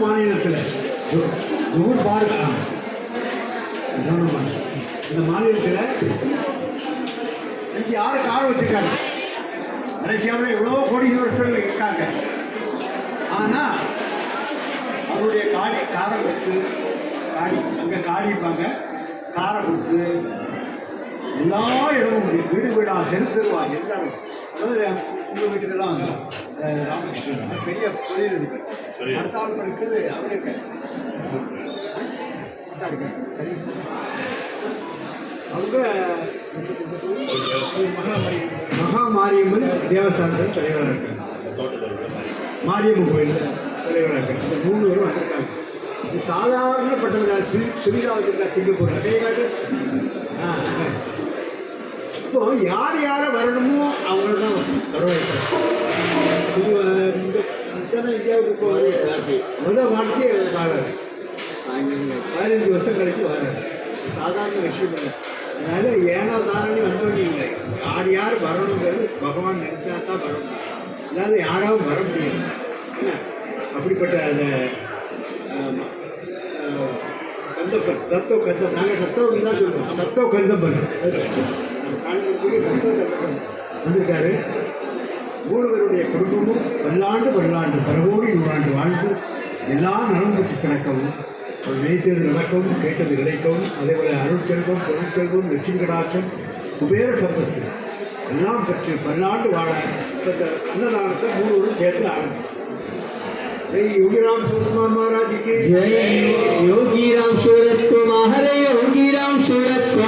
மாநிலத்தில் ஜூர் பார்க் இந்த மாநிலத்தில் 5-6 காடு வச்சுருக்காங்க. ரஷ்யாவில் எவ்வளோ கோடீஸ்வரர்கள் இருக்காங்க. ஆனால் அவருடைய காரை கொடுத்து அங்கே காடிப்பாங்க, காரை கொடுத்து எல்லா இடமும் வீடு வீடா தெருவா எல்லாரும். அதாவது உங்கள் வீட்டுக்கெல்லாம் ராமகிருஷ்ணன் பெரிய தொழில் இருக்கு. அடுத்த ஆள் இருக்குது அவருக்கு சரி. அவங்க மகாமாரியம்மன் தேவஸ்தானத்தில் தலைவராக இருக்காங்க. மாரியம்மன் கோயிலில் தலைவராக இருக்காங்க. இந்த 3 பேரும் வந்திருக்காங்க. இது சாதாரணப்பட்டவங்க சுவிதா வச்சுருக்கா சிங்கப்பூர் நிறைய காட்டு. இப்போ யார் யாரை வரணுமோ அவங்கள தான் வரவேற்கிறோம். இந்தியாவுக்கு இப்போ முதல் வாழ்க்கையே வராது. 15 வருஷம் கழிச்சு வராது. சாதாரண விஷயம் இல்லை. அதனால் ஏனா தாரணி வந்தோன்னு இல்லை. யார் வரணுங்கிறது பகவான் நினச்சா தான் வரணும். அதாவது யாராவும் வர முடியும். என்ன அப்படிப்பட்ட அந்த கந்தப்பன் தத்துவ கந்தம், நாங்கள் தத்துவம் தான் சொல்லுவோம். தத்துவ கந்தப்பன் வந்திருக்காரு. 3 பேருடைய குடும்பமும் பல்லாண்டு பரவோடு 100 வாழ்ந்து எல்லா நலம் பெற்று சிறக்கவும், நினைத்தது நடக்கவும், கேட்டது கிடைக்கவும், அதேபோல் அருட்செல்வம், பொருட்செல்வம், லட்சுமி கடாட்சம், குபேர சம்பத்து எல்லாம் பெற்று பல்லாண்டு வாழ அன்னதானத்தை 3 பேரும் சேர்த்து ஆரம்பிச்சு. योगीराम सूरत महाराज की जय। योगीराम सूरत को महाराज, योगीराम सूरत को